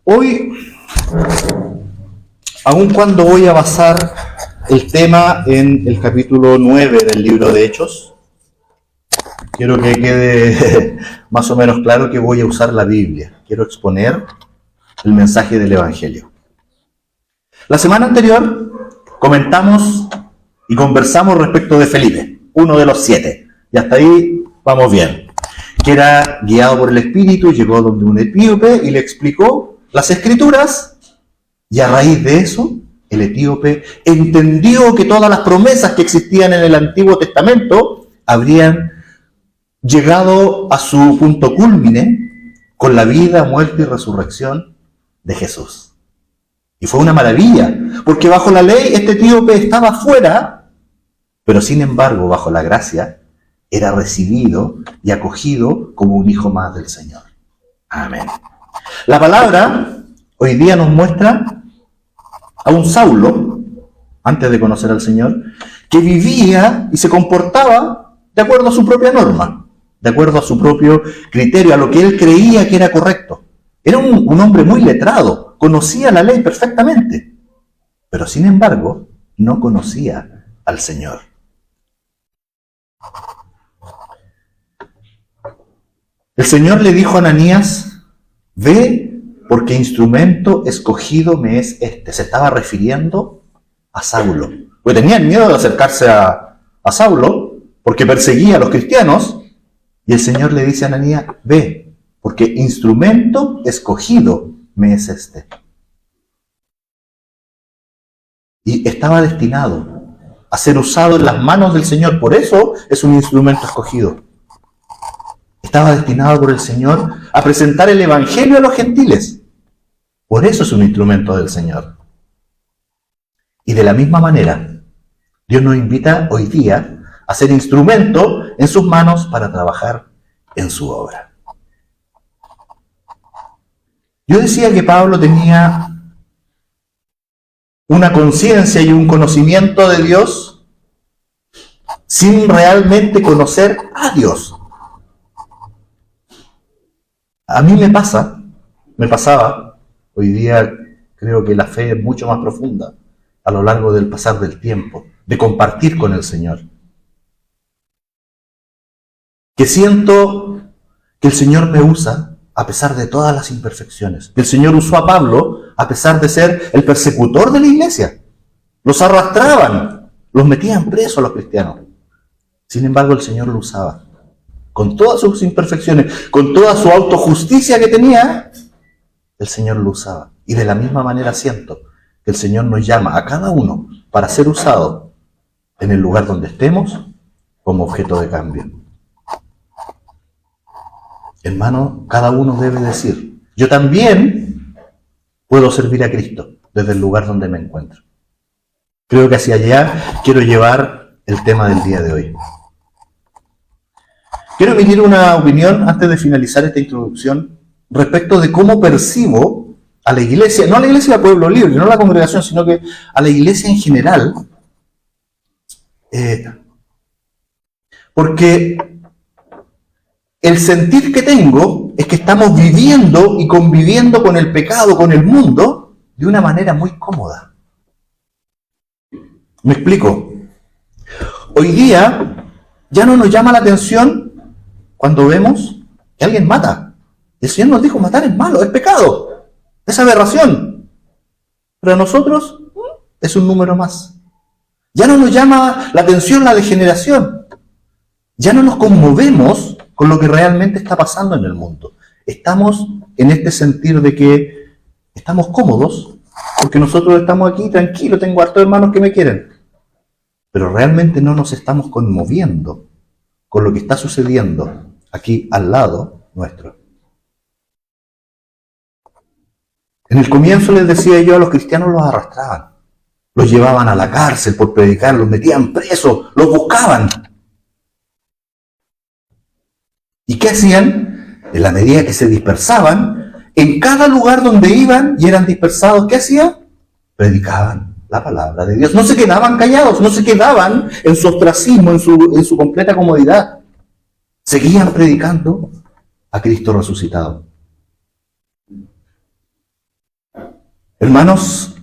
Hoy, aun cuando voy a basar el tema en el capítulo 9 del libro de Hechos, quiero que quede más o menos claro que voy a usar la Biblia. Quiero exponer el mensaje del Evangelio. La semana anterior comentamos y conversamos respecto de Felipe, uno de los 7, y hasta ahí vamos bien, que era guiado por el Espíritu, llegó donde un etíope y le explicó las Escrituras, y a raíz de eso, el etíope entendió que todas las promesas que existían en el Antiguo Testamento habrían llegado a su punto cúlmine con la vida, muerte y resurrección de Jesús. Y fue una maravilla, porque bajo la ley este etíope estaba fuera, pero sin embargo, bajo la gracia, era recibido y acogido como un hijo más del Señor. Amén. La palabra hoy día nos muestra a un Saulo, antes de conocer al Señor, que vivía y se comportaba de acuerdo a su propia norma, de acuerdo a su propio criterio, a lo que él creía que era correcto. Era un hombre muy letrado, conocía la ley perfectamente, pero sin embargo no conocía al Señor. El Señor le dijo a Ananías: ve, porque instrumento escogido me es este. Se estaba refiriendo a Saulo. Porque tenían miedo de acercarse a Saulo, porque perseguía a los cristianos. Y el Señor le dice a Ananías: ve, porque instrumento escogido me es este. Y estaba destinado a ser usado en las manos del Señor. Por eso es un instrumento escogido. Estaba destinado por el Señor a presentar el Evangelio a los gentiles. Por eso es un instrumento del Señor. Y de la misma manera, Dios nos invita hoy día a ser instrumento en sus manos para trabajar en su obra. Yo decía que Pablo tenía una conciencia y un conocimiento de Dios sin realmente conocer a Dios. A mí me pasaba, hoy día creo que la fe es mucho más profunda a lo largo del pasar del tiempo, de compartir con el Señor. Que siento que el Señor me usa a pesar de todas las imperfecciones. Que el Señor usó a Pablo a pesar de ser el persecutor de la iglesia. Los arrastraban, los metían presos a los cristianos. Sin embargo, el Señor lo usaba. Con todas sus imperfecciones, con toda su autojusticia que tenía, el Señor lo usaba. Y de la misma manera siento que el Señor nos llama a cada uno para ser usado en el lugar donde estemos como objeto de cambio. Hermano, cada uno debe decir: yo también puedo servir a Cristo desde el lugar donde me encuentro. Creo que hacia allá quiero llevar el tema del día de hoy. Quiero emitir una opinión antes de finalizar esta introducción respecto de cómo percibo a la iglesia, no a la iglesia de Pueblo Libre, no a la congregación, sino que a la iglesia en general. Porque el sentir que tengo es que estamos viviendo y conviviendo con el pecado, con el mundo, de una manera muy cómoda. Me explico. Hoy día ya no nos llama la atención cuando vemos que alguien mata. El Señor nos dijo: matar es malo, es pecado, es aberración. Pero a nosotros es un número más. Ya no nos llama la atención la degeneración. Ya no nos conmovemos con lo que realmente está pasando en el mundo. Estamos en este sentir de que estamos cómodos porque nosotros estamos aquí tranquilos, tengo hartos hermanos que me quieren. Pero realmente no nos estamos conmoviendo con lo que está sucediendo aquí al lado nuestro. En el comienzo les decía yo, a los cristianos los arrastraban, los llevaban a la cárcel por predicar, los metían presos, los buscaban. ¿Y qué hacían? En la medida que se dispersaban, en cada lugar donde iban y eran dispersados, ¿qué hacían? Predicaban la palabra de Dios. No se quedaban callados, no se quedaban en su ostracismo, en su completa comodidad. Seguían predicando a Cristo resucitado. Hermanos,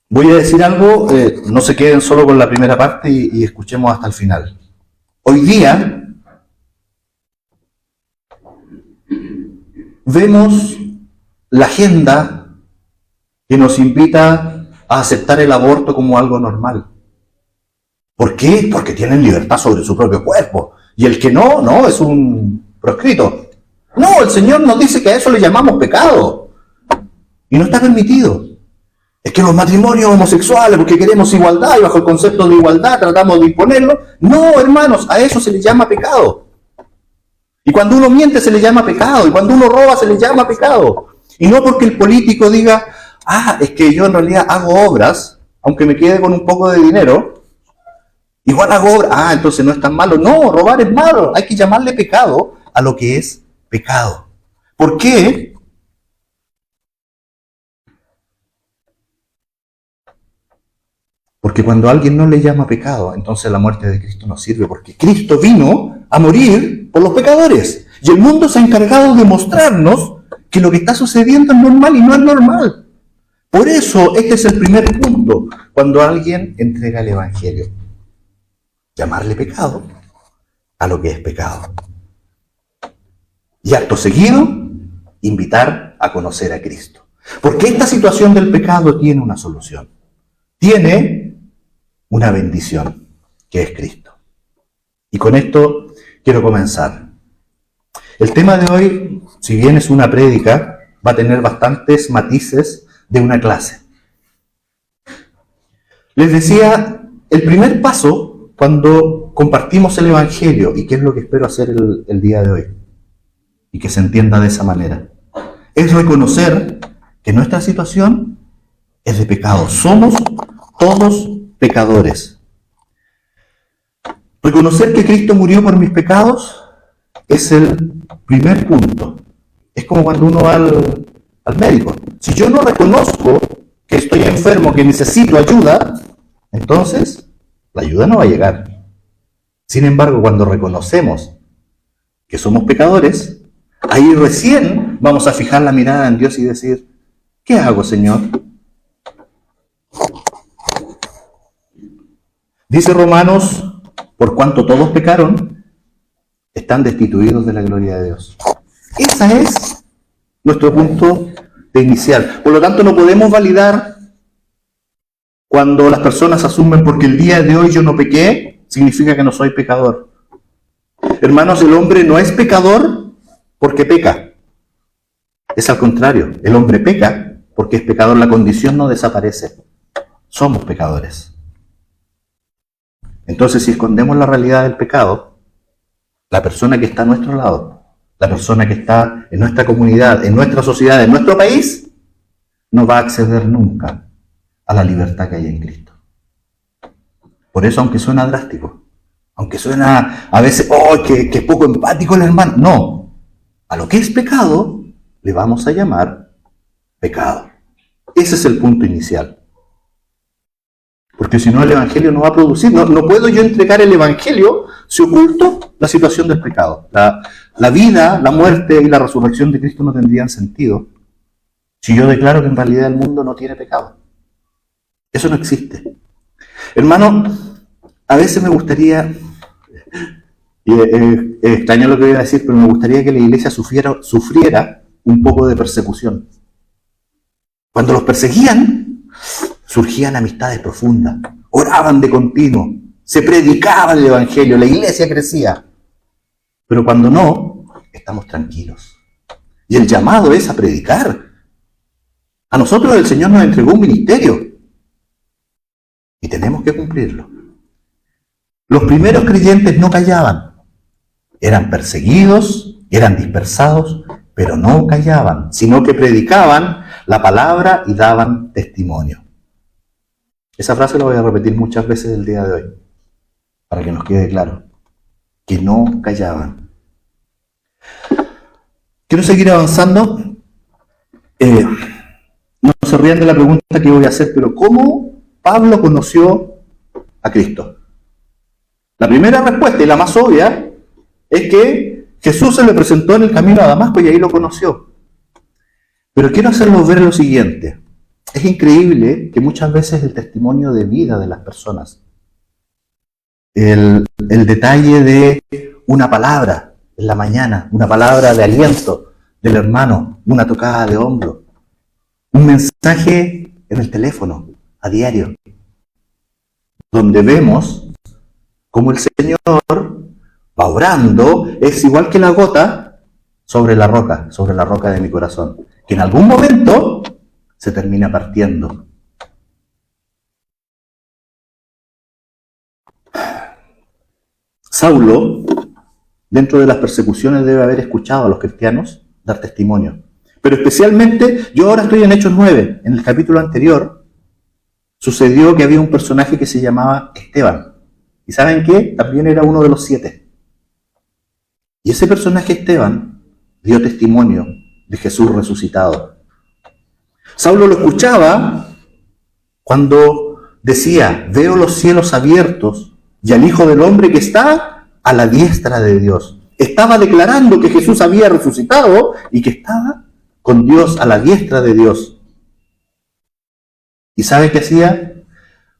voy a decir algo, no se queden solo con la primera parte y escuchemos hasta el final. Hoy día vemos la agenda que nos invita a aceptar el aborto como algo normal. ¿Por qué? Porque tienen libertad sobre su propio cuerpo. Y el que no, es un proscrito. No, el Señor nos dice que a eso le llamamos pecado. Y no está permitido. Es que los matrimonios homosexuales, porque queremos igualdad y bajo el concepto de igualdad tratamos de imponerlo. No, hermanos, a eso se le llama pecado. Y cuando uno miente se le llama pecado. Y cuando uno roba se le llama pecado. Y no porque el político diga, es que yo en realidad hago obras, aunque me quede con un poco de dinero, igual hago obras. Entonces no es tan malo. No, robar es malo. Hay que llamarle pecado a lo que es pecado. ¿Por qué? Porque cuando a alguien no le llama pecado, entonces la muerte de Cristo no sirve, porque Cristo vino a morir por los pecadores. Y el mundo se ha encargado de mostrarnos que lo que está sucediendo es normal y no es normal. Por eso, este es el primer punto, cuando alguien entrega el Evangelio. Llamarle pecado a lo que es pecado. Y acto seguido, invitar a conocer a Cristo. Porque esta situación del pecado tiene una solución. Tiene una bendición, que es Cristo. Y con esto quiero comenzar. El tema de hoy, si bien es una prédica, va a tener bastantes matices de una clase. Les decía, el primer paso cuando compartimos el Evangelio, y qué es lo que espero hacer el día de hoy, y que se entienda de esa manera, es reconocer que nuestra situación es de pecado. Somos todos pecadores. Reconocer que Cristo murió por mis pecados es el primer punto. Es como cuando uno va al médico. Si yo no reconozco que estoy enfermo, que necesito ayuda, entonces la ayuda no va a llegar. Sin embargo, cuando reconocemos que somos pecadores, ahí recién vamos a fijar la mirada en Dios y decir, ¿qué hago, Señor? Dice Romanos, por cuanto todos pecaron, están destituidos de la gloria de Dios. Ese es nuestro punto de inicial. Por lo tanto, no podemos validar cuando las personas asumen porque el día de hoy yo no pequé, significa que no soy pecador. Hermanos, el hombre no es pecador porque peca. Es al contrario, el hombre peca porque es pecador. La condición no desaparece. Somos pecadores. Entonces, si escondemos la realidad del pecado, la persona que está a nuestro lado, la persona que está en nuestra comunidad, en nuestra sociedad, en nuestro país, no va a acceder nunca a la libertad que hay en Cristo. Por eso, aunque suena drástico, aunque suena a veces, que poco empático el hermano, no. A lo que es pecado, le vamos a llamar pecado. Ese es el punto inicial. Porque si no, el Evangelio no va a producir. No puedo yo entregar el Evangelio si oculto la situación del pecado. La vida, la muerte y la resurrección de Cristo no tendrían sentido si yo declaro que en realidad el mundo no tiene pecado. Eso no existe. Hermano, a veces me gustaría, y es extraño lo que voy a decir, pero me gustaría que la iglesia sufriera un poco de persecución. Cuando los perseguían, surgían amistades profundas, oraban de continuo, se predicaba el Evangelio, la iglesia crecía. Pero cuando no, estamos tranquilos. Y el llamado es a predicar. A nosotros el Señor nos entregó un ministerio y tenemos que cumplirlo. Los primeros creyentes no callaban, eran perseguidos, eran dispersados, pero no callaban, sino que predicaban la palabra y daban testimonio. Esa frase la voy a repetir muchas veces el día de hoy, para que nos quede claro, que no callaban. Quiero seguir avanzando. No se rían de la pregunta que voy a hacer, pero ¿cómo Pablo conoció a Cristo? La primera respuesta, y la más obvia, es que Jesús se le presentó en el camino a Damasco y ahí lo conoció. Pero quiero hacerlos ver lo siguiente. Es increíble que muchas veces el testimonio de vida de las personas, el detalle de una palabra en la mañana, una palabra de aliento del hermano, una tocada de hombro, un mensaje en el teléfono a diario, donde vemos cómo el Señor va obrando, es igual que la gota sobre la roca de mi corazón, que en algún momento se termina partiendo. Saulo, dentro de las persecuciones, debe haber escuchado a los cristianos dar testimonio. Pero especialmente, yo ahora estoy en Hechos 9, en el capítulo anterior, sucedió que había un personaje que se llamaba Esteban. ¿Y saben qué? También era uno de los 7. Y ese personaje Esteban dio testimonio de Jesús resucitado. Saulo lo escuchaba cuando decía, veo los cielos abiertos y al Hijo del Hombre que está a la diestra de Dios. Estaba declarando que Jesús había resucitado y que estaba con Dios a la diestra de Dios. ¿Y sabe qué hacía?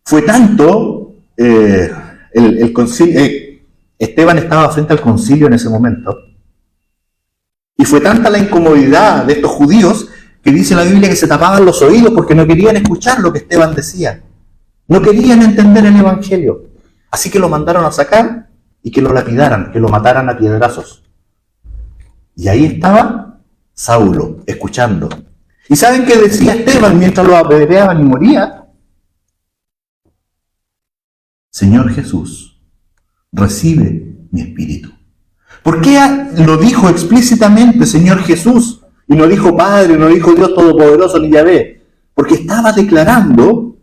Fue tanto el concilio, Esteban estaba frente al concilio en ese momento, y fue tanta la incomodidad de estos judíos que dice la Biblia que se tapaban los oídos porque no querían escuchar lo que Esteban decía. No querían entender el Evangelio. Así que lo mandaron a sacar y que lo lapidaran, que lo mataran a piedrazos. Y ahí estaba Saulo, escuchando. ¿Y saben qué decía Esteban mientras lo apedreaban y moría? Señor Jesús, recibe mi espíritu. ¿Por qué lo dijo explícitamente Señor Jesús? Y no dijo Padre, no dijo Dios Todopoderoso ni Yahvé. Porque estaba declarando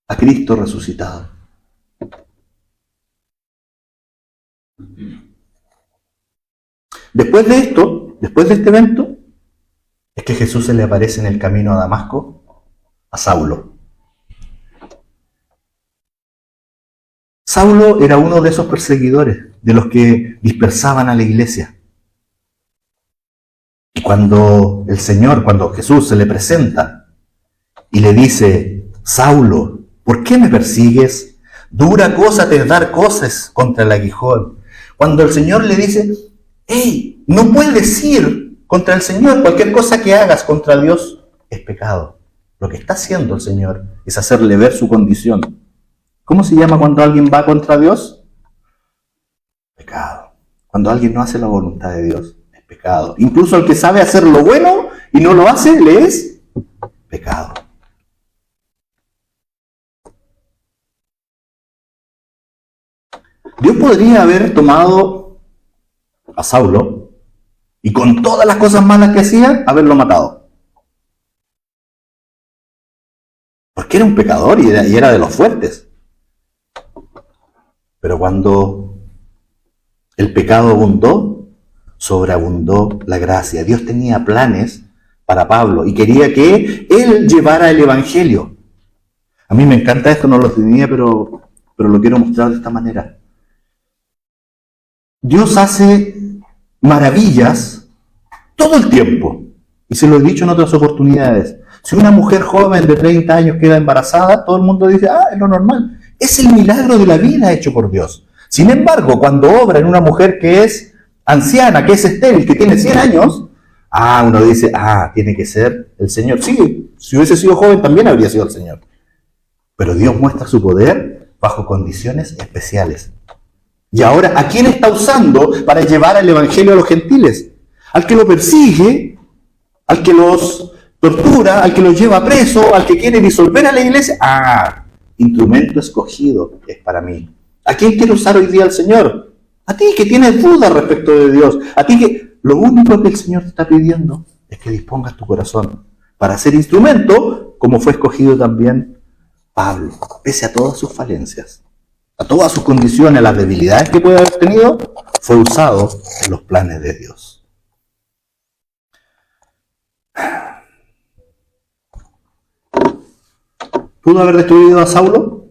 a Cristo resucitado. Después de esto, después de este evento, es que Jesús se le aparece en el camino a Damasco a Saulo. Saulo era uno de esos perseguidores, de los que dispersaban a la iglesia. Y cuando Jesús se le presenta y le dice, Saulo, ¿por qué me persigues? Dura cosa te es dar cosas contra el aguijón. Cuando el Señor le dice, hey, no puedes ir contra el Señor, cualquier cosa que hagas contra Dios es pecado. Lo que está haciendo el Señor es hacerle ver su condición. ¿Cómo se llama cuando alguien va contra Dios? Pecado. Cuando alguien no hace la voluntad de Dios, es pecado. Incluso el que sabe hacer lo bueno y no lo hace, le es pecado. Dios podría haber tomado a Saulo y con todas las cosas malas que hacía, haberlo matado. Porque era un pecador y era de los fuertes. Pero cuando el pecado abundó, sobreabundó la gracia. Dios tenía planes para Pablo y quería que él llevara el Evangelio. A mí me encanta esto, no lo tenía, pero lo quiero mostrar de esta manera. Dios hace maravillas todo el tiempo. Y se lo he dicho en otras oportunidades. Si una mujer joven de 30 años queda embarazada, todo el mundo dice, es lo normal. Es el milagro de la vida hecho por Dios. Sin embargo, cuando obra en una mujer que es anciana, que es estéril, que tiene 100 años, uno dice, tiene que ser el Señor. Sí, si hubiese sido joven también habría sido el Señor. Pero Dios muestra su poder bajo condiciones especiales. Y ahora, ¿a quién está usando para llevar el Evangelio a los gentiles? Al que lo persigue, al que los tortura, al que los lleva preso, al que quiere disolver a la iglesia. Instrumento escogido es para mí. ¿A quién quiere usar hoy día el Señor? A ti que tienes dudas respecto de Dios. A ti que lo único que el Señor te está pidiendo es que dispongas tu corazón para ser instrumento, como fue escogido también Pablo, pese a todas sus falencias, a todas sus condiciones, a las debilidades que puede haber tenido, fue usado en los planes de Dios. ¿Pudo haber destruido a Saulo?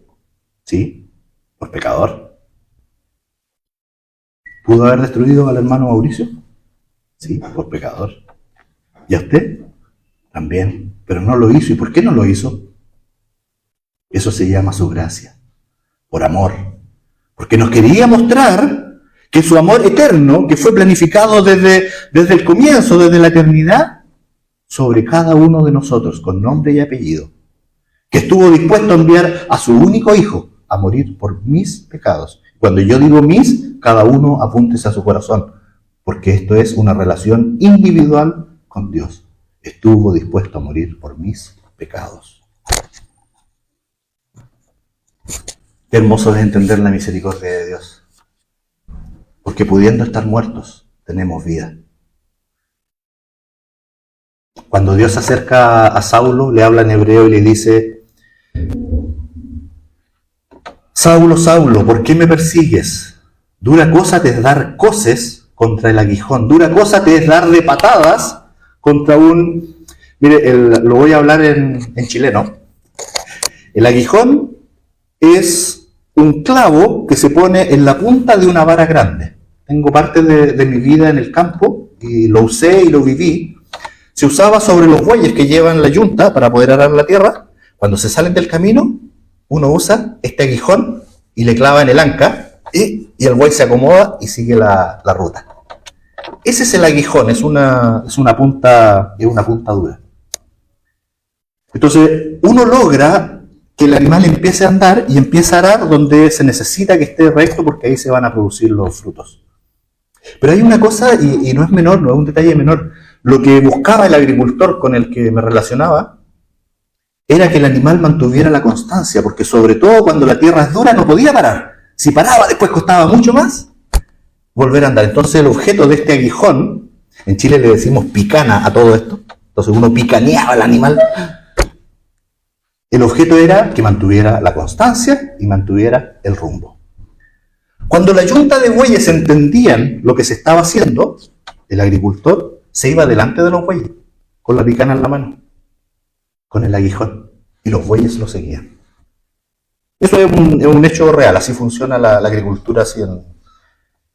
Sí, por pecador. ¿Pudo haber destruido al hermano Mauricio? Sí, por pecador. ¿Y a usted? También, pero no lo hizo. ¿Y por qué no lo hizo? Eso se llama su gracia, por amor. Porque nos quería mostrar que su amor eterno, que fue planificado desde el comienzo, desde la eternidad, sobre cada uno de nosotros, con nombre y apellido, que estuvo dispuesto a enviar a su único hijo a morir por mis pecados. Cuando yo digo mis, cada uno apúntese a su corazón, porque esto es una relación individual con Dios. Estuvo dispuesto a morir por mis pecados. Qué hermoso es entender la misericordia de Dios, porque pudiendo estar muertos, tenemos vida. Cuando Dios se acerca a Saulo, le habla en hebreo y le dice: Saulo, Saulo, ¿por qué me persigues? Dura cosa te es dar coces contra el aguijón, dura cosa te es dar de patadas contra un... Mire, lo voy a hablar en chileno. El aguijón es un clavo que se pone en la punta de una vara grande. Tengo parte de mi vida en el campo y lo usé y lo viví. Se usaba sobre los bueyes que llevan la yunta para poder arar la tierra. Cuando se salen del camino, uno usa este aguijón y le clava en el anca y el buey se acomoda y sigue la ruta. Ese es el aguijón, es una punta dura. Entonces, uno logra que el animal empiece a andar y empiece a arar donde se necesita que esté recto, porque ahí se van a producir los frutos. Pero hay una cosa, y no es menor, no es un detalle menor. Lo que buscaba el agricultor con el que me relacionaba era que el animal mantuviera la constancia, porque sobre todo cuando la tierra es dura no podía parar. Si paraba, después costaba mucho más volver a andar. Entonces el objeto de este aguijón, en Chile le decimos picana a todo esto, entonces uno picaneaba al animal. El objeto era que mantuviera la constancia y mantuviera el rumbo. Cuando la yunta de bueyes entendían lo que se estaba haciendo, el agricultor se iba delante de los bueyes, con la picana en la mano, con el aguijón, y los bueyes lo seguían. Eso es un hecho real, así funciona la agricultura así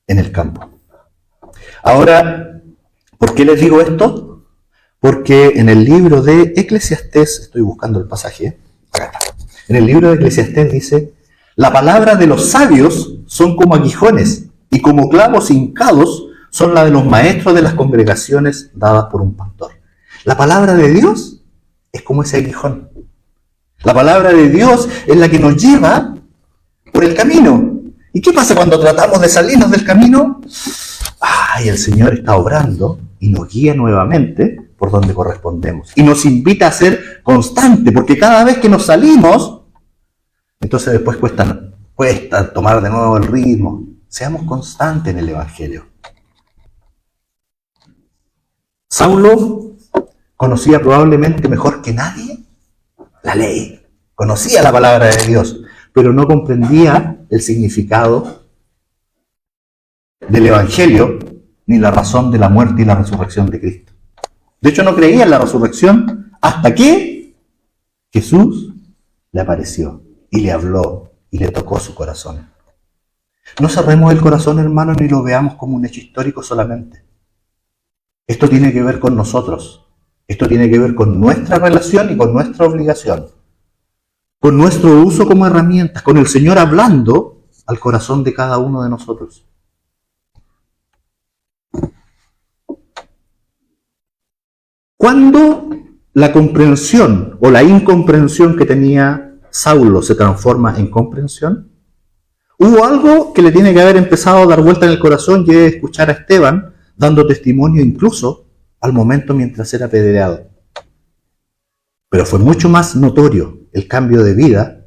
en el campo. Ahora, ¿por qué les digo esto? Porque en el libro de Eclesiastés, estoy buscando el pasaje, acá está. En el libro de Eclesiastés dice: la palabra de los sabios son como aguijones, y como clavos hincados son la de los maestros de las congregaciones dadas por un pastor. La palabra de Dios es como ese aguijón. La palabra de Dios es la que nos lleva por el camino. ¿Y qué pasa cuando tratamos de salirnos del camino? ¡Ay! El Señor está obrando y nos guía nuevamente por donde correspondemos. Y nos invita a ser constante, porque cada vez que nos salimos, entonces después cuesta tomar de nuevo el ritmo. Seamos constantes en el Evangelio. Saulo conocía probablemente mejor que nadie la ley. Conocía la palabra de Dios, pero no comprendía el significado del Evangelio ni la razón de la muerte y la resurrección de Cristo. De hecho, no creía en la resurrección hasta que Jesús le apareció y le habló y le tocó su corazón. No cerremos el corazón, hermanos, ni lo veamos como un hecho histórico solamente. Esto tiene que ver con nosotros. Esto tiene que ver con nuestra relación y con nuestra obligación. Con nuestro uso como herramientas, con el Señor hablando al corazón de cada uno de nosotros. Cuando la comprensión o la incomprensión que tenía Saulo se transforma en comprensión, hubo algo que le tiene que haber empezado a dar vuelta en el corazón, y es escuchar a Esteban dando testimonio incluso al momento mientras era apedreado. Pero fue mucho más notorio el cambio de vida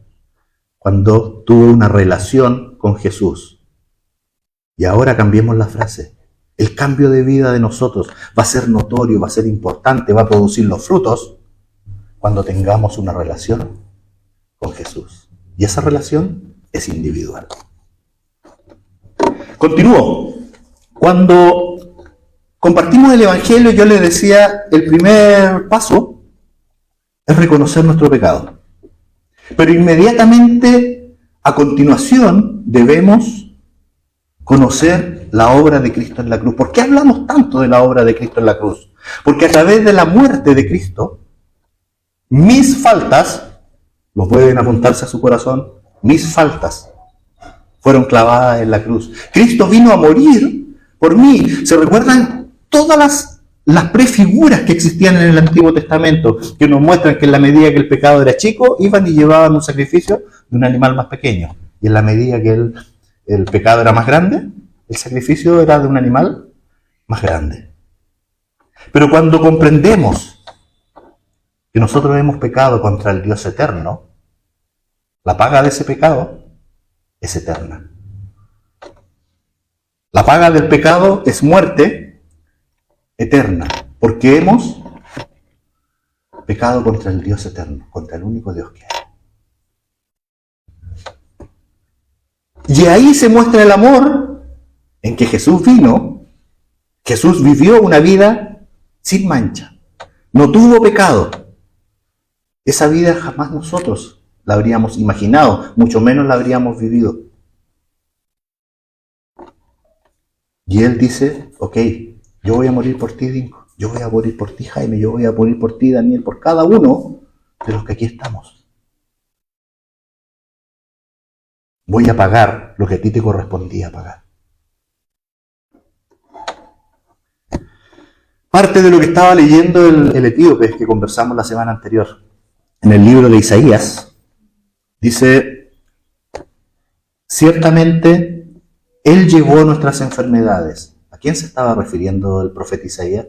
cuando tuvo una relación con Jesús. Y ahora cambiemos la frase. El cambio de vida de nosotros va a ser notorio, va a ser importante, va a producir los frutos cuando tengamos una relación con Jesús. Y esa relación es individual. Continúo. Cuando compartimos el Evangelio, yo les decía, el primer paso es reconocer nuestro pecado. Pero inmediatamente, a continuación, debemos conocer la obra de Cristo en la cruz. ¿Por qué hablamos tanto de la obra de Cristo en la cruz? Porque a través de la muerte de Cristo, mis faltas, lo pueden apuntarse a su corazón, mis faltas fueron clavadas en la cruz. Cristo vino a morir por mí. ¿Se recuerdan todas las prefiguras que existían en el Antiguo Testamento, que nos muestran que en la medida que el pecado era chico, iban y llevaban un sacrificio de un animal más pequeño? Y en la medida que el pecado era más grande, el sacrificio era de un animal más grande. Pero cuando comprendemos que nosotros hemos pecado contra el Dios eterno, la paga de ese pecado es eterna. La paga del pecado es muerte eterna, porque hemos pecado contra el Dios eterno, contra el único Dios que hay. Y ahí se muestra el amor en que Jesús vino. Jesús vivió una vida sin mancha. No tuvo pecado. Esa vida jamás nosotros la habríamos imaginado, mucho menos la habríamos vivido. Y Él dice, ok, yo voy a morir por ti, Dinko. Yo voy a morir por ti, Jaime. Yo voy a morir por ti, Daniel. Por cada uno de los que aquí estamos. Voy a pagar lo que a ti te correspondía pagar. Parte de lo que estaba leyendo el etíope que conversamos la semana anterior, en el libro de Isaías, dice, ciertamente Él llevó nuestras enfermedades. ¿A quién se estaba refiriendo el profeta Isaías?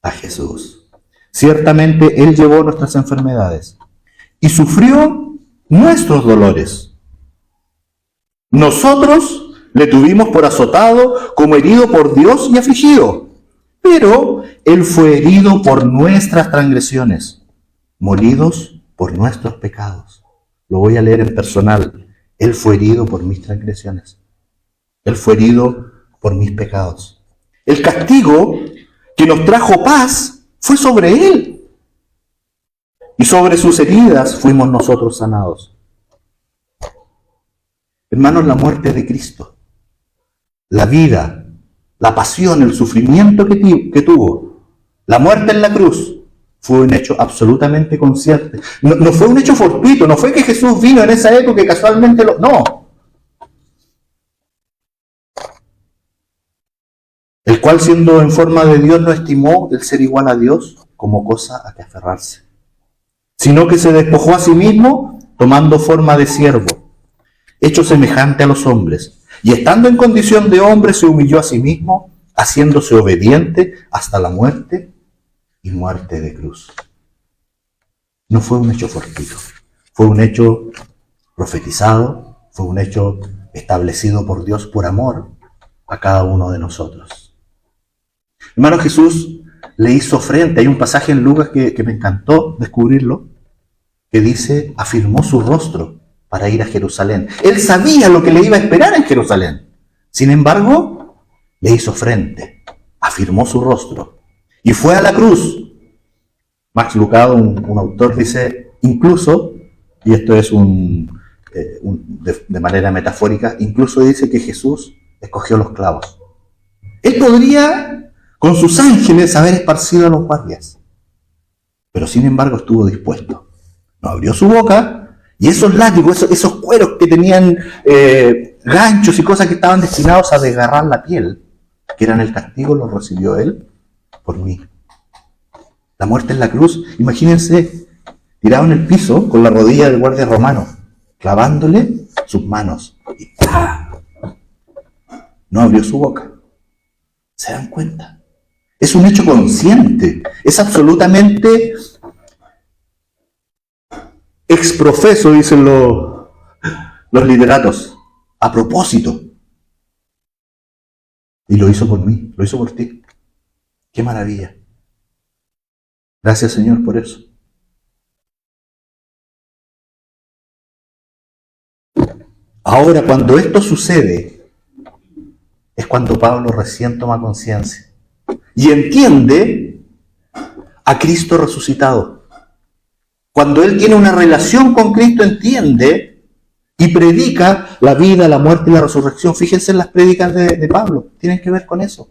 A Jesús. Ciertamente Él llevó nuestras enfermedades y sufrió nuestros dolores. Nosotros le tuvimos por azotado, como herido por Dios y afligido. Pero Él fue herido por nuestras transgresiones, molidos por nuestros pecados. Lo voy a leer en personal. Él fue herido por mis transgresiones. Él fue herido por mis pecados. El castigo que nos trajo paz fue sobre Él. Y sobre sus heridas fuimos nosotros sanados. Hermanos, la muerte de Cristo, la vida, la pasión, el sufrimiento que tuvo, la muerte en la cruz, fue un hecho absolutamente consciente. No fue un hecho fortuito, no fue que Jesús vino en esa época y casualmente lo... No. El cual, siendo en forma de Dios, no estimó el ser igual a Dios como cosa a que aferrarse, sino que se despojó a sí mismo, tomando forma de siervo, hecho semejante a los hombres, y estando en condición de hombre se humilló a sí mismo, haciéndose obediente hasta la muerte y muerte de cruz. No fue un hecho fortuito, fue un hecho profetizado, fue un hecho establecido por Dios por amor a cada uno de nosotros. Hermano, Jesús le hizo frente. Hay un pasaje en Lucas que me encantó descubrirlo, que dice, afirmó su rostro para ir a Jerusalén. Él sabía lo que le iba a esperar en Jerusalén. Sin embargo, le hizo frente, afirmó su rostro y fue a la cruz. Max Lucado, un autor, dice, incluso, y esto es de manera metafórica, incluso dice que Jesús escogió los clavos. Él podría, con sus ángeles, haber esparcido a los guardias, pero sin embargo estuvo dispuesto. No abrió su boca, y esos látigos, esos cueros que tenían ganchos y cosas que estaban destinados a desgarrar la piel, que eran el castigo, los recibió Él por mí. La muerte en la cruz, imagínense, tirado en el piso con la rodilla del guardia romano, clavándole sus manos. Y ¡ah! No abrió su boca. ¿Se dan cuenta? Es un hecho consciente, es absolutamente exprofeso, dicen los literatos, a propósito. Y lo hizo por mí, lo hizo por ti. ¡Qué maravilla! Gracias, Señor, por eso. Ahora, cuando esto sucede, es cuando Pablo recién toma conciencia y entiende a Cristo resucitado. Cuando él tiene una relación con Cristo, entiende y predica la vida, la muerte y la resurrección. Fíjense en las prédicas de Pablo, tienen que ver con eso.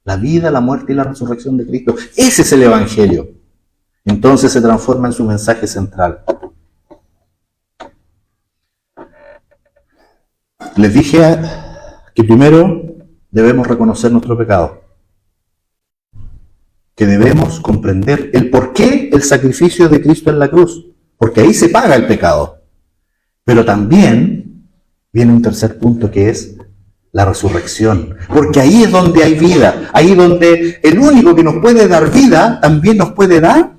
La vida, la muerte y la resurrección de Cristo. Ese es el Evangelio. Entonces se transforma en su mensaje central. Les dije que primero debemos reconocer nuestro pecado, que debemos comprender el por qué el sacrificio de Cristo en la cruz, porque ahí se paga el pecado. Pero también viene un tercer punto, que es la resurrección, porque ahí es donde hay vida, ahí donde el único que nos puede dar vida también nos puede dar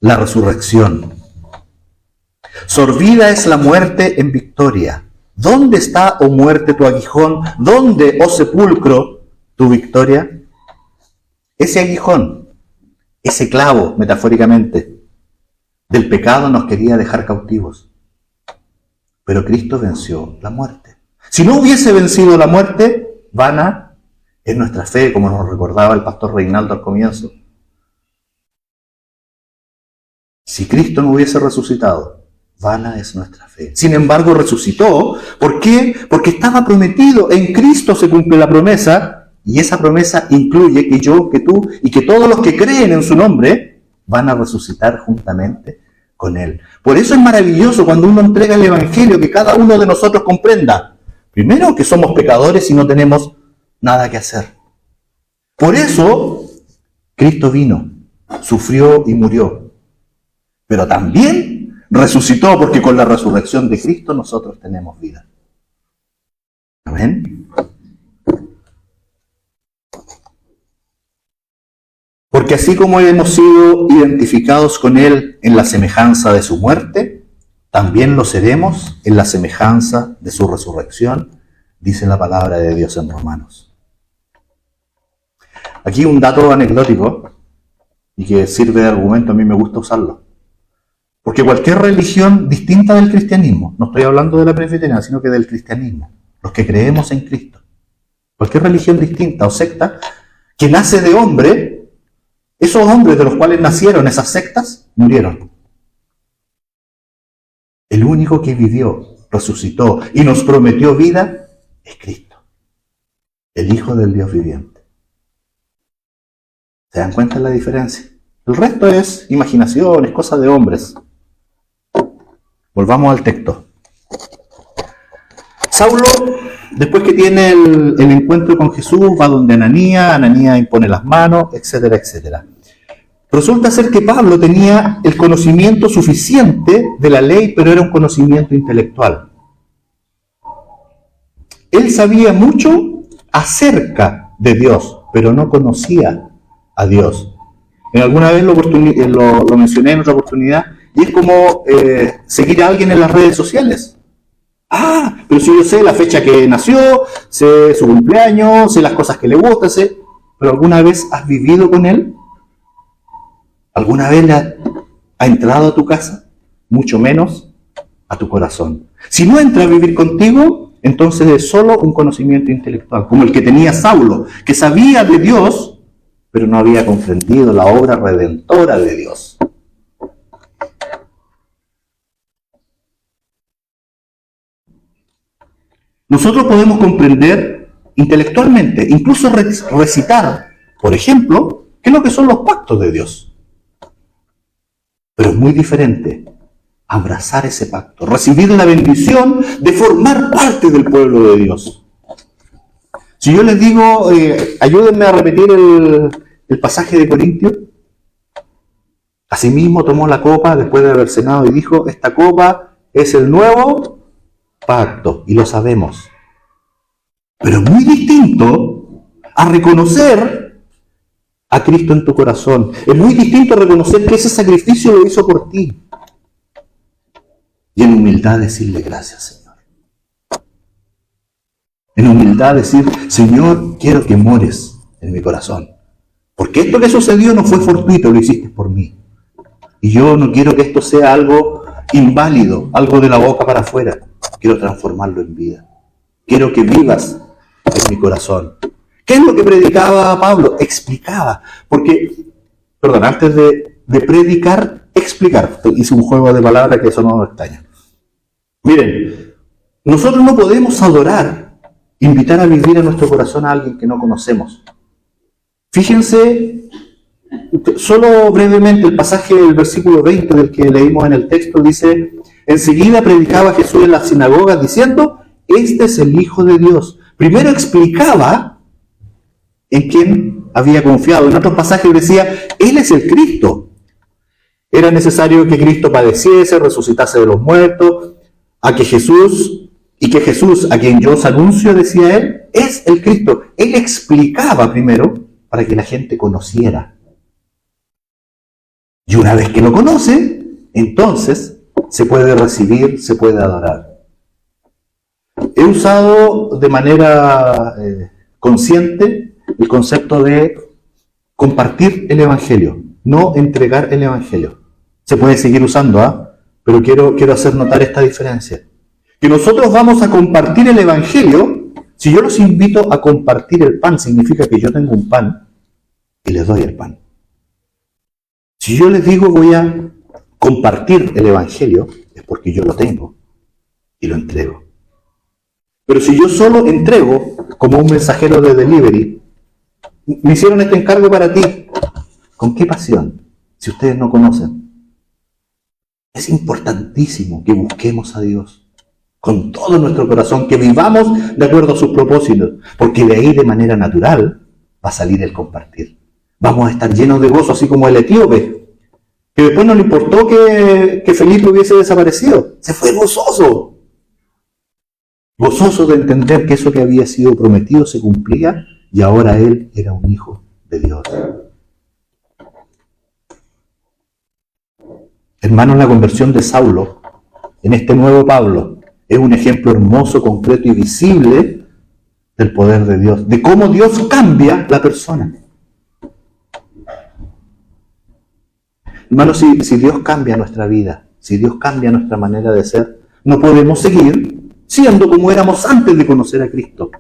la resurrección. Sorbida es la muerte en victoria. ¿Dónde está, oh muerte, tu aguijón? ¿Dónde, oh sepulcro, tu victoria? Ese aguijón, ese clavo, metafóricamente, del pecado nos quería dejar cautivos. Pero Cristo venció la muerte. Si no hubiese vencido la muerte, vana es nuestra fe, como nos recordaba el pastor Reinaldo al comienzo. Si Cristo no hubiese resucitado, vana es nuestra fe. Sin embargo, resucitó. ¿Por qué? Porque estaba prometido. En Cristo se cumple la promesa, y esa promesa incluye que yo, que tú y que todos los que creen en su nombre van a resucitar juntamente con Él. Por eso es maravilloso cuando uno entrega el Evangelio, que cada uno de nosotros comprenda, primero, que somos pecadores y no tenemos nada que hacer. Por eso, Cristo vino, sufrió y murió. Pero también resucitó, porque con la resurrección de Cristo nosotros tenemos vida. Amén. Porque así como hemos sido identificados con Él en la semejanza de su muerte, también lo seremos en la semejanza de su resurrección, dice la palabra de Dios en Romanos. Aquí un dato anecdótico, y que sirve de argumento, a mí me gusta usarlo. Porque cualquier religión distinta del cristianismo, no estoy hablando de la presbiteriana, sino que del cristianismo, los que creemos en Cristo, cualquier religión distinta o secta que nace de hombre, esos hombres de los cuales nacieron esas sectas, murieron. El único que vivió, resucitó y nos prometió vida es Cristo, el Hijo del Dios viviente. ¿Se dan cuenta de la diferencia? El resto es imaginación, es cosa de hombres. Volvamos al texto. Saulo, después que tiene el encuentro con Jesús, va donde Ananías impone las manos, etcétera, etcétera. Resulta ser que Pablo tenía el conocimiento suficiente de la ley, pero era un conocimiento intelectual. Él sabía mucho acerca de Dios, pero no conocía a Dios. Alguna vez lo mencioné en otra oportunidad, y es como seguir a alguien en las redes sociales. Ah, pero si yo sé la fecha que nació, sé su cumpleaños, sé las cosas que le gustan, sé... ¿Pero alguna vez has vivido con él? ¿Alguna vez ha entrado a tu casa? Mucho menos a tu corazón. Si no entra a vivir contigo, entonces es solo un conocimiento intelectual, como el que tenía Saulo, que sabía de Dios, pero no había comprendido la obra redentora de Dios. Nosotros podemos comprender intelectualmente, incluso recitar, por ejemplo, qué es lo que son los pactos de Dios. Pero es muy diferente abrazar ese pacto, recibir la bendición de formar parte del pueblo de Dios. Si yo les digo, ayúdenme a repetir el pasaje de Corintios. Asimismo tomó la copa después de haber cenado y dijo, esta copa es el nuevo pacto, y lo sabemos. Pero es muy distinto a reconocer a Cristo en tu corazón. Es muy distinto a reconocer que ese sacrificio lo hizo por ti. Y en humildad decirle gracias, Señor. En humildad decir, Señor, quiero que mores en mi corazón. Porque esto que sucedió no fue fortuito, lo hiciste por mí. Y yo no quiero que esto sea algo inválido, algo de la boca para afuera. Quiero transformarlo en vida. Quiero que vivas en mi corazón. ¿Qué es lo que predicaba Pablo? Explicaba. Porque, perdón, antes de predicar, explicar. Hice un juego de palabras que eso no nos extraña. Miren, nosotros no podemos adorar, invitar a vivir a nuestro corazón a alguien que no conocemos. Fíjense Solo brevemente, el pasaje del versículo 20 del que leímos en el texto dice: enseguida predicaba Jesús en las sinagogas diciendo, este es el Hijo de Dios. Primero explicaba en quién había confiado. En otros pasajes decía, Él es el Cristo. Era necesario que Cristo padeciese, resucitase de los muertos, que Jesús, a quien yo os anuncio, decía Él, es el Cristo. Él explicaba primero para que la gente conociera. Y una vez que lo conoce, entonces se puede recibir, se puede adorar. He usado de manera consciente el concepto de compartir el Evangelio, no entregar el Evangelio. Se puede seguir usando, pero quiero hacer notar esta diferencia. Que nosotros vamos a compartir el Evangelio. Si yo los invito a compartir el pan, significa que yo tengo un pan y les doy el pan. Si yo les digo voy a compartir el Evangelio, es porque yo lo tengo y lo entrego. Pero si yo solo entrego como un mensajero de delivery, me hicieron este encargo para ti, ¿con qué pasión? Si ustedes no conocen. Es importantísimo que busquemos a Dios con todo nuestro corazón, que vivamos de acuerdo a sus propósitos, porque de ahí de manera natural va a salir el compartir. Vamos a estar llenos de gozo, así como el etíope, que después no le importó que Felipe hubiese desaparecido. Se fue gozoso. Gozoso de entender que eso que había sido prometido se cumplía y ahora él era un hijo de Dios. Hermanos, la conversión de Saulo en este nuevo Pablo es un ejemplo hermoso, concreto y visible del poder de Dios, de cómo Dios cambia la persona. Hermanos, si Dios cambia nuestra vida, si Dios cambia nuestra manera de ser, no podemos seguir siendo como éramos antes de conocer a Cristo.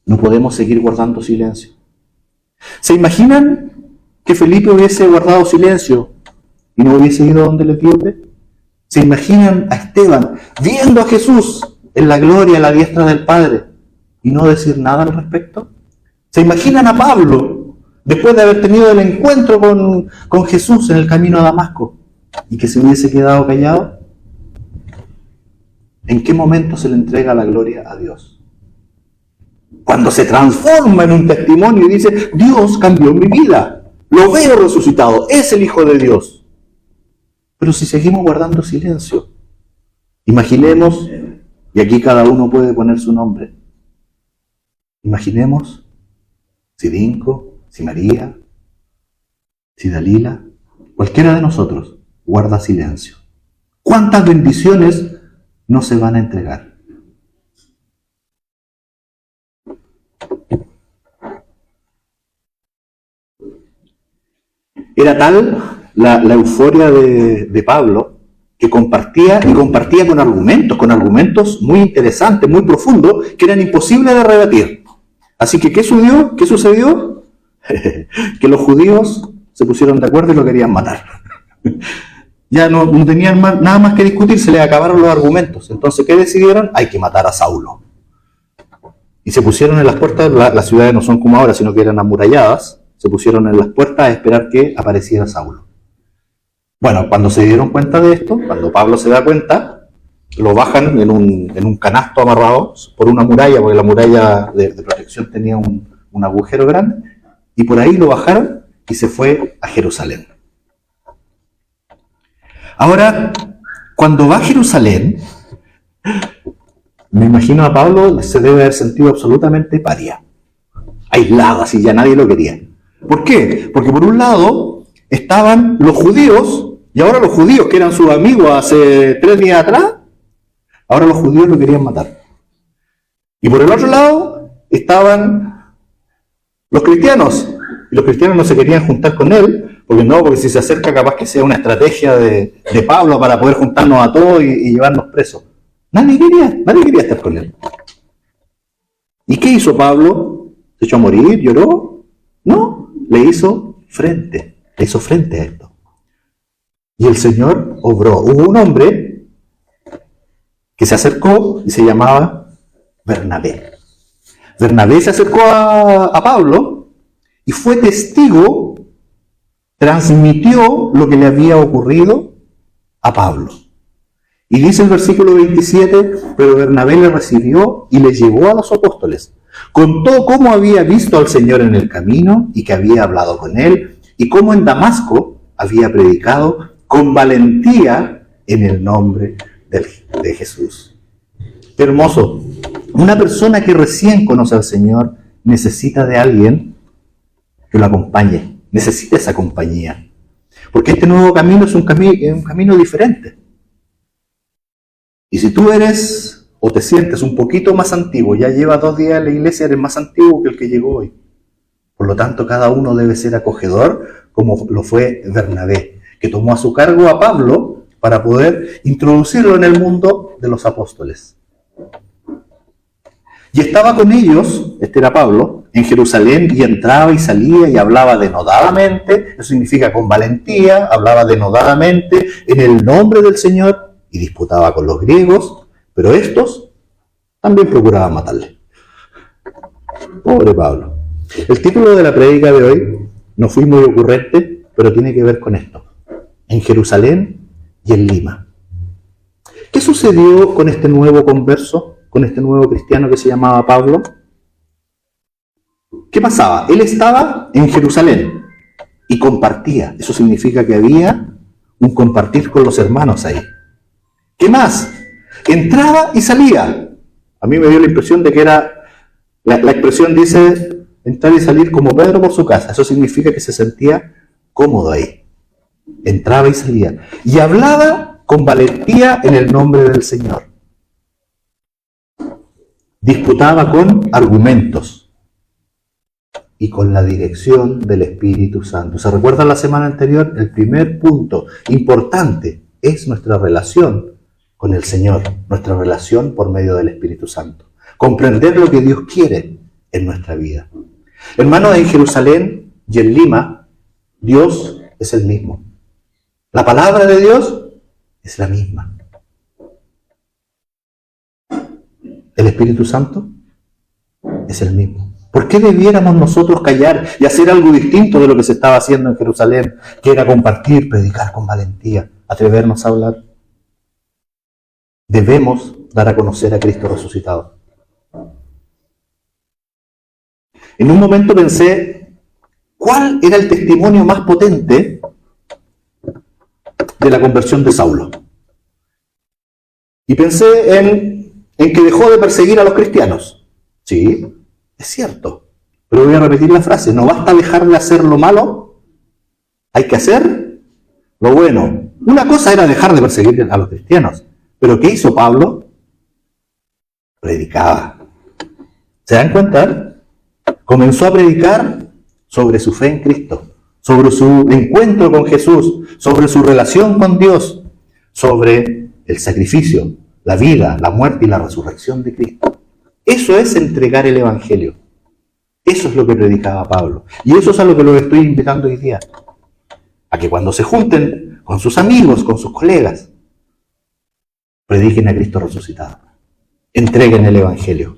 No podemos seguir guardando silencio. ¿Se imaginan que Felipe hubiese guardado silencio y no hubiese ido donde el etíope? ¿Se imaginan a Esteban viendo a Jesús en la gloria a la diestra del Padre y no decir nada al respecto? ¿Se imaginan a Pablo después de haber tenido el encuentro con Jesús en el camino a Damasco y que se hubiese quedado callado? ¿En qué momento se le entrega la gloria a Dios? Cuando se transforma en un testimonio y dice, Dios cambió mi vida, lo veo resucitado, es el Hijo de Dios. Pero si seguimos guardando silencio, imaginemos, y aquí cada uno puede poner su nombre, imaginemos si Dinko, si María, si Dalila, cualquiera de nosotros guarda silencio. ¿Cuántas bendiciones no se van a entregar? Era tal la euforia de Pablo que compartía con argumentos muy interesantes, muy profundos, que eran imposibles de rebatir. Así que, ¿qué sucedió? Que los judíos se pusieron de acuerdo y lo querían matar. Ya no tenían nada más que discutir, se les acabaron los argumentos. Entonces, ¿qué decidieron? Hay que matar a Saulo. Y se pusieron en las puertas, las ciudades no son como ahora, sino que eran amuralladas, se pusieron en las puertas a esperar que apareciera Saulo. Bueno, cuando se dieron cuenta de esto, cuando Pablo se da cuenta, lo bajan en un canasto amarrado por una muralla, porque la muralla de protección tenía un agujero grande, y por ahí lo bajaron y se fue a Jerusalén. Ahora, cuando va a Jerusalén, me imagino a Pablo se debe haber sentido absolutamente paria, aislado, así ya nadie lo quería. ¿Por qué? Porque por un lado estaban los judíos, y ahora los judíos que eran sus amigos hace 3 días atrás, ahora los judíos lo querían matar. Y por el otro lado estaban los cristianos, y los cristianos no se querían juntar con él, porque si se acerca capaz que sea una estrategia de Pablo para poder juntarnos a todos y llevarnos presos. Nadie quería estar con él. ¿Y qué hizo Pablo? ¿Se echó a morir? ¿Lloró? No, le hizo frente a esto. Y el Señor obró. Hubo un hombre que se acercó y se llamaba Bernabé. Bernabé se acercó a Pablo y fue testigo transmitió lo que le había ocurrido a Pablo. Y dice el versículo 27, pero Bernabé le recibió y le llevó a los apóstoles. Contó cómo había visto al Señor en el camino y que había hablado con él, y cómo en Damasco había predicado con valentía en el nombre de Jesús. Qué hermoso. Una persona que recién conoce al Señor necesita de alguien que lo acompañe, necesita esa compañía. Porque este nuevo camino es un camino diferente. Y si tú eres o te sientes un poquito más antiguo, ya llevas 2 días en la iglesia, eres más antiguo que el que llegó hoy. Por lo tanto, cada uno debe ser acogedor, como lo fue Bernabé, que tomó a su cargo a Pablo para poder introducirlo en el mundo de los apóstoles. Y estaba con ellos, este era Pablo, en Jerusalén, y entraba y salía y hablaba denodadamente, eso significa con valentía, hablaba denodadamente en el nombre del Señor, y disputaba con los griegos, pero estos también procuraban matarle. Pobre Pablo. El título de la prédica de hoy no fui muy ocurrente, pero tiene que ver con esto. En Jerusalén y en Lima. ¿Qué sucedió con este nuevo converso, con este nuevo cristiano que se llamaba Pablo? ¿Qué pasaba? Él estaba en Jerusalén y compartía. Eso significa que había un compartir con los hermanos ahí. ¿Qué más? Entraba y salía. A mí me dio la impresión de que era, la expresión dice, entrar y salir como Pedro por su casa. Eso significa que se sentía cómodo ahí. Entraba y salía. Y hablaba con valentía en el nombre del Señor. Disputaba con argumentos y con la dirección del Espíritu Santo. ¿Se recuerdan la semana anterior? El primer punto importante es nuestra relación con el Señor, nuestra relación por medio del Espíritu Santo. Comprender lo que Dios quiere en nuestra vida. Hermanos, en Jerusalén y en Lima, Dios es el mismo. La palabra de Dios es la misma. El Espíritu Santo es el mismo. ¿Por qué debiéramos nosotros callar y hacer algo distinto de lo que se estaba haciendo en Jerusalén, que era compartir, predicar con valentía, atrevernos a hablar? Debemos dar a conocer a Cristo resucitado. En un momento pensé, ¿cuál era el testimonio más potente de la conversión de Saulo? Y pensé en que dejó de perseguir a los cristianos. Sí, es cierto. Pero voy a repetir la frase, no basta dejar de hacer lo malo, hay que hacer lo bueno. Una cosa era dejar de perseguir a los cristianos. ¿Pero qué hizo Pablo? Predicaba. ¿Se dan cuenta? Comenzó a predicar sobre su fe en Cristo, sobre su encuentro con Jesús, sobre su relación con Dios, sobre el sacrificio, la vida, la muerte y la resurrección de Cristo. Eso es entregar el Evangelio. Eso es lo que predicaba Pablo. Y eso es a lo que los estoy invitando hoy día. A que cuando se junten con sus amigos, con sus colegas, prediquen a Cristo resucitado. Entreguen el Evangelio.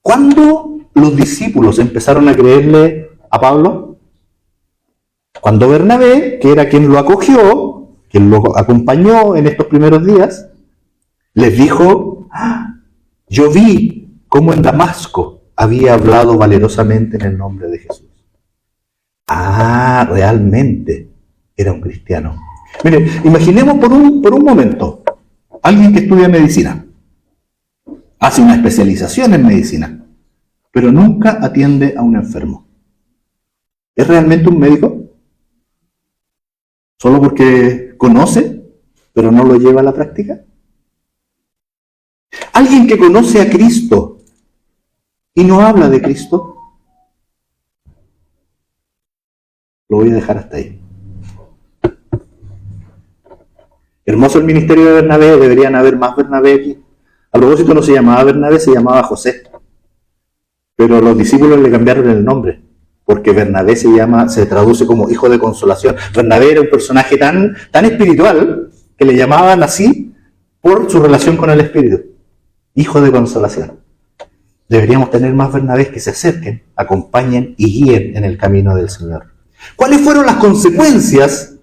¿Cuándo los discípulos empezaron a creerle a Pablo? Cuando Bernabé, que era quien lo acogió, quien lo acompañó en estos primeros días, les dijo, yo vi cómo en Damasco había hablado valerosamente en el nombre de Jesús. Realmente era un cristiano. Miren, imaginemos por un momento, alguien que estudia medicina, hace una especialización en medicina, pero nunca atiende a un enfermo. ¿Es realmente un médico? ¿Solo porque conoce, pero no lo lleva a la práctica? Alguien que conoce a Cristo y no habla de Cristo, lo voy a dejar hasta ahí. Hermoso el ministerio de Bernabé, deberían haber más Bernabé aquí. A propósito, no se llamaba Bernabé, se llamaba José. Pero los discípulos le cambiaron el nombre, porque Bernabé se traduce como hijo de consolación. Bernabé era un personaje tan espiritual que le llamaban así por su relación con el Espíritu. Hijo de consolación. Deberíamos tener más Bernabés que se acerquen, acompañen y guíen en el camino del Señor. ¿Cuáles fueron las consecuencias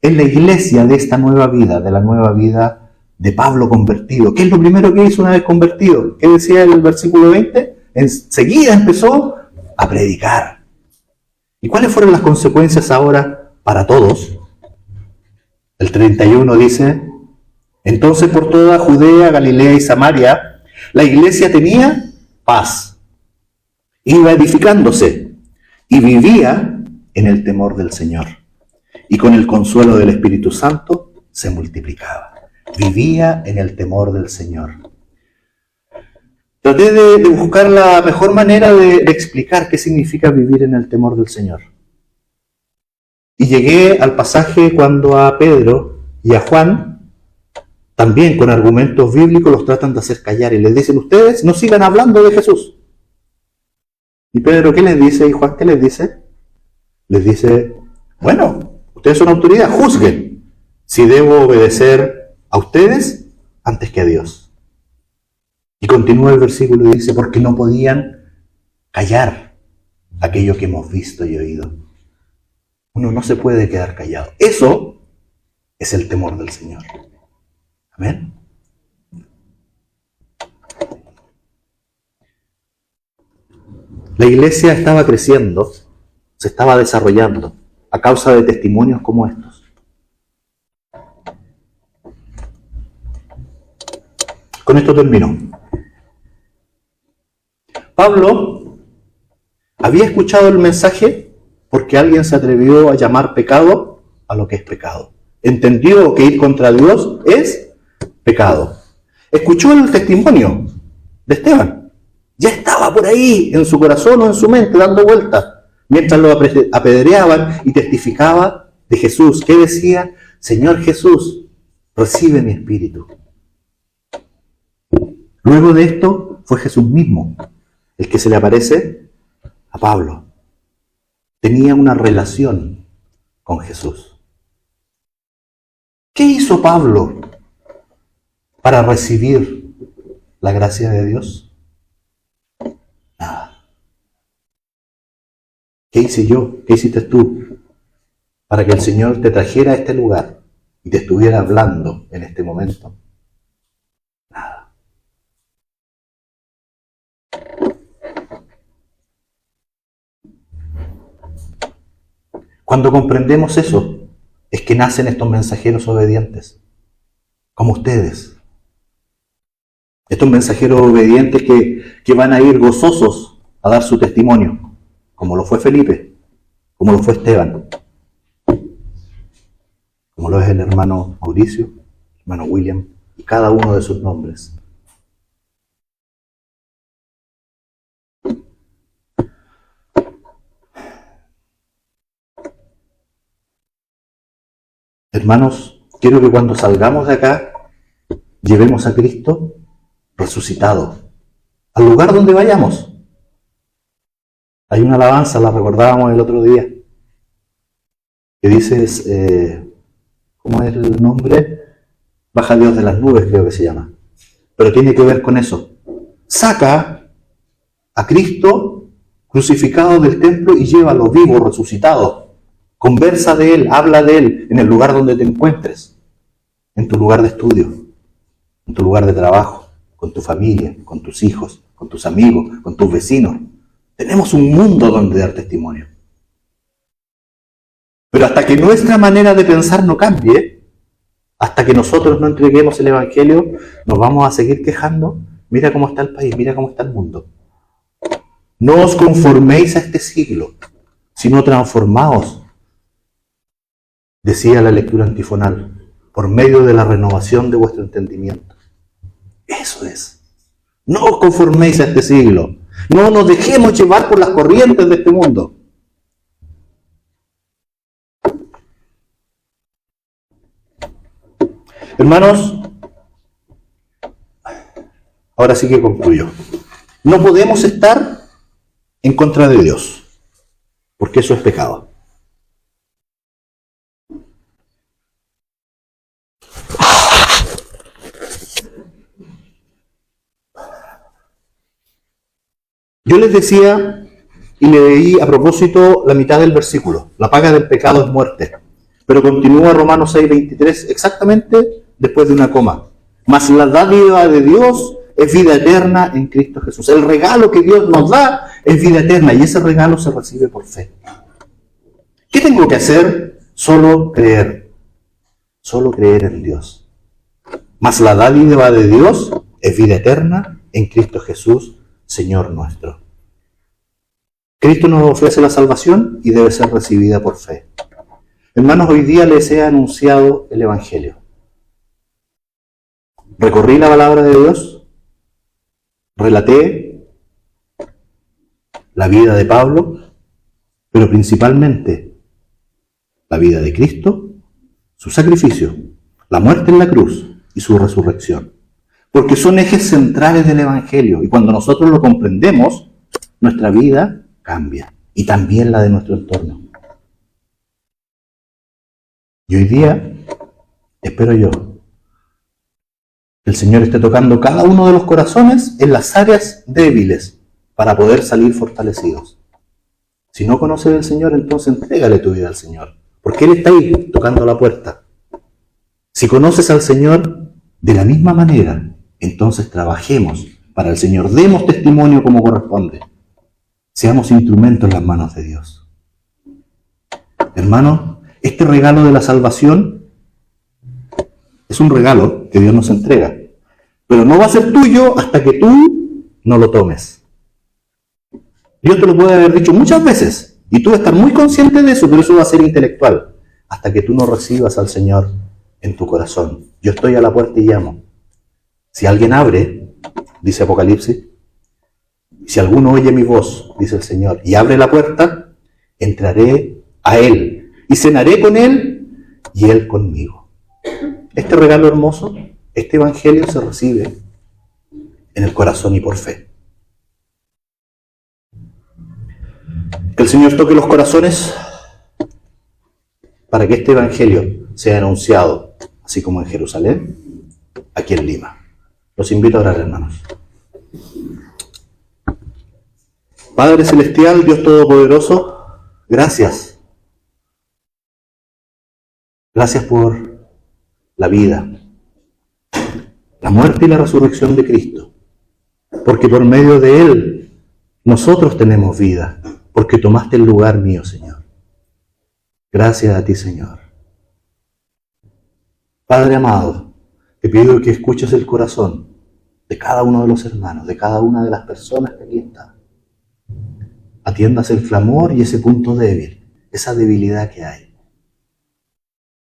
en la iglesia de esta nueva vida, de la nueva vida de Pablo convertido? ¿Qué es lo primero que hizo una vez convertido? ¿Qué decía el versículo 20? Enseguida empezó a predicar. ¿Y cuáles fueron las consecuencias ahora para todos? El 31 dice: entonces por toda Judea, Galilea y Samaria, la iglesia tenía paz, iba edificándose y vivía en el temor del Señor. Y con el consuelo del Espíritu Santo se multiplicaba. Vivía en el temor del Señor. Traté de buscar la mejor manera de explicar qué significa vivir en el temor del Señor. Y llegué al pasaje cuando a Pedro y a Juan, también con argumentos bíblicos, los tratan de hacer callar y les dicen: ustedes no sigan hablando de Jesús. Y Pedro, ¿qué les dice? Y Juan, ¿qué les dice? Les dice: bueno, ustedes son autoridad, juzguen si debo obedecer a ustedes antes que a Dios. Y continúa el versículo y dice: porque no podían callar aquello que hemos visto y oído. Uno no se puede quedar callado. Eso es el temor del Señor. Amén. La iglesia estaba creciendo, se estaba desarrollando a causa de testimonios como estos. Con esto termino. Pablo había escuchado el mensaje porque alguien se atrevió a llamar pecado a lo que es pecado. Entendió que ir contra Dios es pecado. Escuchó el testimonio de Esteban. Ya estaba por ahí, en su corazón o en su mente, dando vueltas, mientras lo apedreaban, y testificaba de Jesús. ¿Qué decía? Señor Jesús, recibe mi espíritu. Luego de esto, fue Jesús mismo el que se le aparece a Pablo. Tenía una relación con Jesús. ¿Qué hizo Pablo para recibir la gracia de Dios? Nada. ¿Qué hice yo? ¿Qué hiciste tú para que el Señor te trajera a este lugar y te estuviera hablando en este momento? Nada. Cuando comprendemos eso, es que nacen estos mensajeros obedientes, como ustedes. Estos mensajeros obedientes que van a ir gozosos a dar su testimonio, como lo fue Felipe, como lo fue Esteban, como lo es el hermano Mauricio, el hermano William, y cada uno de sus nombres. Hermanos, quiero que cuando salgamos de acá, llevemos a Cristo resucitado al lugar donde vayamos. Hay una alabanza, la recordábamos el otro día, que dice, ¿cómo es el nombre? Baja Dios de las nubes, creo que se llama. Pero tiene que ver con eso. Saca a Cristo crucificado del templo y llévalo vivo, resucitado. Conversa de Él, habla de Él en el lugar donde te encuentres, en tu lugar de estudio, en tu lugar de trabajo, con tu familia, con tus hijos, con tus amigos, con tus vecinos. Tenemos un mundo donde dar testimonio. Pero hasta que nuestra manera de pensar no cambie, hasta que nosotros no entreguemos el Evangelio, nos vamos a seguir quejando. Mira cómo está el país, mira cómo está el mundo. No os conforméis a este siglo, sino transformaos, decía la lectura antifonal, por medio de la renovación de vuestro entendimiento. Eso es. No os conforméis a este siglo. No nos dejemos llevar por las corrientes de este mundo. Hermanos, ahora sí que concluyo. No podemos estar en contra de Dios, porque eso es pecado. Yo les decía, y leí a propósito la mitad del versículo, la paga del pecado es muerte. Pero continúa Romanos 6:23 exactamente después de una coma. Mas la dádiva de Dios es vida eterna en Cristo Jesús. El regalo que Dios nos da es vida eterna y ese regalo se recibe por fe. ¿Qué tengo que hacer? Solo creer. Solo creer en Dios. Mas la dádiva de Dios es vida eterna en Cristo Jesús, Señor nuestro. Cristo nos ofrece la salvación y debe ser recibida por fe. Hermanos, hoy día les he anunciado el Evangelio. Recorrí la palabra de Dios, relaté la vida de Pablo, pero principalmente la vida de Cristo, su sacrificio, la muerte en la cruz y su resurrección. Porque son ejes centrales del Evangelio y cuando nosotros lo comprendemos, nuestra vida cambia y también la de nuestro entorno. Y hoy día, espero yo, que el Señor esté tocando cada uno de los corazones en las áreas débiles para poder salir fortalecidos. Si no conoces al Señor, entonces entrégale tu vida al Señor, porque Él está ahí tocando la puerta. Si conoces al Señor de la misma manera, entonces trabajemos para el Señor, demos testimonio como corresponde. Seamos instrumentos en las manos de Dios. Hermano, este regalo de la salvación es un regalo que Dios nos entrega, pero no va a ser tuyo hasta que tú no lo tomes. Dios te lo puede haber dicho muchas veces y tú vas a estar muy consciente de eso, pero eso va a ser intelectual hasta que tú no recibas al Señor en tu corazón. Yo estoy a la puerta y llamo. Si alguien abre, dice Apocalipsis, si alguno oye mi voz, dice el Señor, y abre la puerta, entraré a Él y cenaré con Él y Él conmigo. Este regalo hermoso, este evangelio se recibe en el corazón y por fe. Que el Señor toque los corazones para que este evangelio sea anunciado, así como en Jerusalén, aquí en Lima. Los invito a orar, hermanos. Padre Celestial, Dios Todopoderoso, gracias. Gracias por la vida, la muerte y la resurrección de Cristo. Porque por medio de Él nosotros tenemos vida. Porque tomaste el lugar mío, Señor. Gracias a ti, Señor. Padre amado, te pido que escuches el corazón de cada uno de los hermanos, de cada una de las personas que aquí están. Atiendas el clamor y ese punto débil, esa debilidad que hay.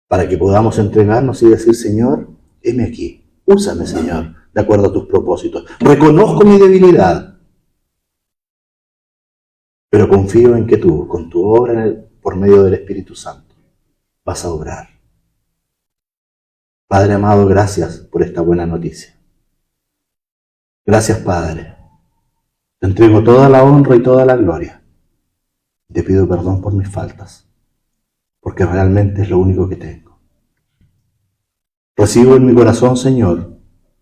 Para que podamos entregarnos y decir, Señor, heme aquí, úsame, Señor, de acuerdo a tus propósitos. Reconozco mi debilidad, pero confío en que tú, con tu obra por medio del Espíritu Santo, vas a obrar. Padre amado, gracias por esta buena noticia. Gracias, Padre. Te entrego toda la honra y toda la gloria. Te pido perdón por mis faltas, porque realmente es lo único que tengo. Recibo en mi corazón, Señor,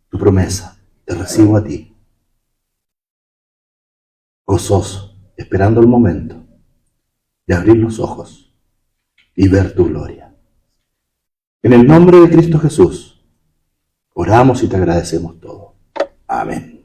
tu promesa. Te recibo a ti. Gozoso, esperando el momento de abrir los ojos y ver tu gloria. En el nombre de Cristo Jesús, oramos y te agradecemos todo. Amén.